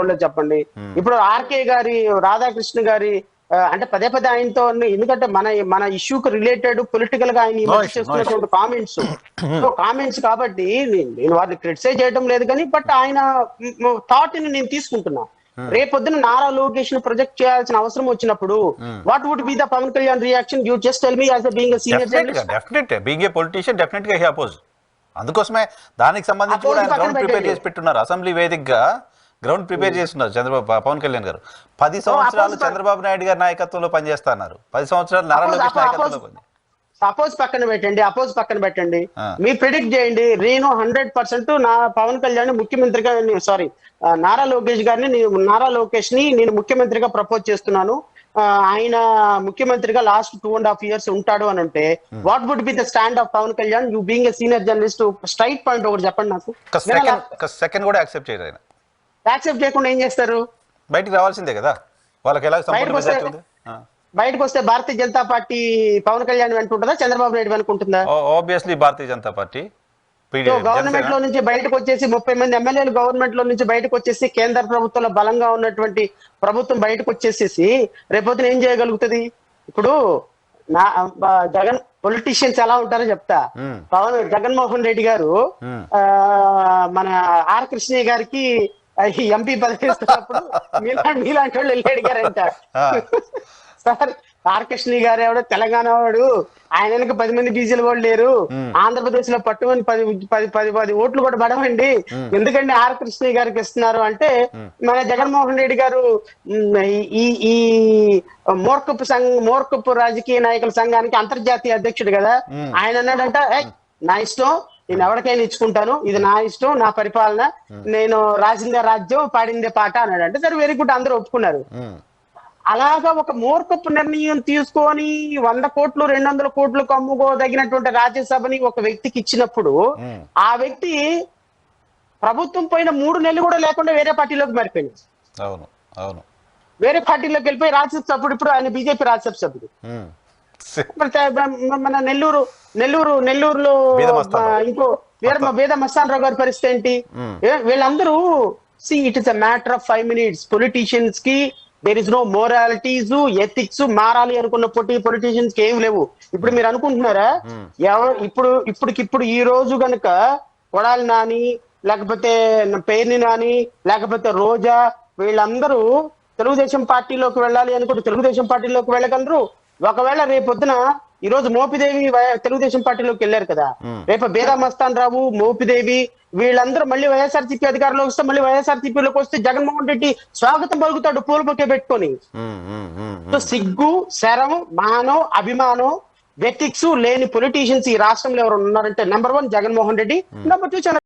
చెప్పలేదు చెప్పండి. ఇప్పుడు ఆర్కే గారి రాధాకృష్ణ గారి అంటే పదే పదే ఆయనతో ఎందుకంటే మన ఇష్యూకి రిలేటెడ్ పొలిటికల్ గా ఆయన ఈ మధ్య చేస్తున్నటువంటి కామెంట్స్ కాబట్టి నేను వారిని క్రిటిసైజ్ చేయడం లేదు కానీ బట్ ఆయన థాట్ ని నేను తీసుకుంటున్నా. రేపొద్దున నారా లోకేష్ ను ప్రొజెక్ట్ చేయాల్సిన అవసరం వచ్చినప్పుడు what would be the Pawan Kalyan reaction? You just tell me as being a senior journalist. Definite being a politician definite గా హి అపోజ్. అందుకోసమే దానికి సంబంధించి కూడా ఆయన గ్రౌండ్ ప్రిపేర్ చేసి పెట్టున్నారు. అసెంబ్లీ వేదికగా గ్రౌండ్ ప్రిపేర్ చేస్తున్నారు పవన్ కళ్యాణ్ గారు. 10 సంవత్సరాలు చంద్రబాబు నాయుడు గారి నాయకత్వంలో పనిచేస్తున్నారు. 10 సంవత్సరాలు నారా లోకేష్ నాయకత్వంలో పని. అపోజ్ పక్కన పెట్టండి. మీరు ప్రిడిక్ట్ చేయండి. నేను 100% నా పవన్ కళ్యాణ్ ముఖ్యమంత్రిగా నారా లోకేష్ ని నేను ముఖ్యమంత్రిగా ప్రపోజ్ చేస్తున్నాను. ఆయన ముఖ్యమంత్రిగా లాస్ట్ 2.5 years ఉంటాడు అని అంటే what would be the stand of Pawan Kalyan? You being a senior journalist straight point ఒకటి చెప్పండి నాకు. సెకండ్ కూడా యాక్సెప్ట్ చేయరు. ఆయన యాక్సెప్ట్ చేయకుండా ఏం చేస్తారు? బయటికి రావాల్సిందే కదా. వాళ్ళకి ఎలా బయటకు వస్తే Bharatiya Janata party Pawan Kalyan వెనుకుంటుందా, Chandrababu Naidu వెనుకుంటుందా? Obviously Bharatiya Janata party. Government లో నుంచి బయటకు వచ్చేసి 30 మంది ఎమ్మెల్యేలు గవర్నమెంట్ లో నుంచి బయటకు వచ్చేసి కేంద్ర ప్రభుత్వంలో బలంగా ఉన్నటువంటి ప్రభుత్వం బయటకు వచ్చేసేసి రేపొద్దున ఏం చేయగలుగుతుంది? ఇప్పుడు జగన్ పొలిటీషియన్స్ ఎలా ఉంటారో చెప్తా. జగన్మోహన్ రెడ్డి గారు మన ఆర్ కృష్ణయ్య గారికి ఎంపీ పదవి ఇస్తున్నప్పుడు మీలాంటి వాళ్ళు వెళ్ళి అడిగారంట, సార్ ఆర్ కృష్ణయ్య గారు ఎవడో తెలంగాణ వాడు, ఆయన వెనక 10 మంది బీసీలు కూడా లేరు, ఆంధ్రప్రదేశ్ లో పట్టుమని 10 ఓట్లు కూడా పడవండి, ఎందుకంటే ఆర్ కృష్ణయ్య గారికి ఇస్తున్నారు అంటే మన జగన్మోహన్ రెడ్డి గారు ఈ మూర్ఖపు రాజకీయ నాయకుల సంఘానికి అంతర్జాతీయ అధ్యక్షుడు కదా. ఆయన అన్నాడంట, నా ఇష్టం, నేను ఎవరికైనా ఇచ్చుకుంటాను, ఇది నా ఇష్టం, నా పరిపాలన, నేను రాసిందే రాజ్యం పాడిందే పాట అన్నాడు. అంటే సరే వెరీ గుడ్, అందరూ ఒప్పుకున్నారు. అలాగా ఒక మూర్ఖపు నిర్ణయం తీసుకొని 100 కోట్లు 200 కోట్లకు అమ్ముకోదగినటువంటి రాజ్యసభని ఒక వ్యక్తికి ఇచ్చినప్పుడు ఆ వ్యక్తి ప్రభుత్వం పోయిన 3 నెలలు కూడా లేకుండా వేరే పార్టీలోకి మారిపోయింది. వేరే పార్టీలోకి వెళ్ళిపోయి రాజ్యసభ సభ్యుడు. ఇప్పుడు ఆయన బీజేపీ రాజ్యసభ సభ్యుడు. మన నెల్లూరులో ఇంకో వేద మస్తాన్ రావు గారి పరిస్థితి ఏంటి? వీళ్ళందరూ it is a matter of 5 minutes. Politicians కి దేర్ ఇస్ నో మోరాలిటీస్, ఎథిక్స్, మారాలి అనుకున్న పొలిటీషియన్స్ కి ఏం లేవు. ఇప్పుడు మీరు అనుకుంటున్నారా ఇప్పుడు ఈ రోజు గనుక కొడాలి నాని లేకపోతే పేర్ని నాని లేకపోతే రోజా వీళ్ళందరూ తెలుగుదేశం పార్టీలోకి వెళ్ళాలి అనుకుంటే తెలుగుదేశం పార్టీలోకి వెళ్ళగలరు. ఒకవేళ రేపొద్దున ఈ రోజు మోపిదేవి తెలుగుదేశం పార్టీలోకి వెళ్ళారు కదా, రేపు బేదా మస్తాన్ రావు, మోపిదేవి వీళ్ళందరూ మళ్ళీ వైఎస్ఆర్సీపీ అధికారంలోకి వస్తే మళ్ళీ వైఎస్ఆర్సీపీలోకి వస్తే జగన్మోహన్ రెడ్డి స్వాగతం పలుకుతాడు పూల బొకే పెట్టుకొని. సిగ్గు, శరం, మానం, అభిమానం, ఎథిక్స్ లేని పొలిటీషియన్స్ ఈ రాష్ట్రంలో ఎవరు ఉన్నారంటే నెంబర్ 1 జగన్మోహన్ రెడ్డి, నెంబర్ 2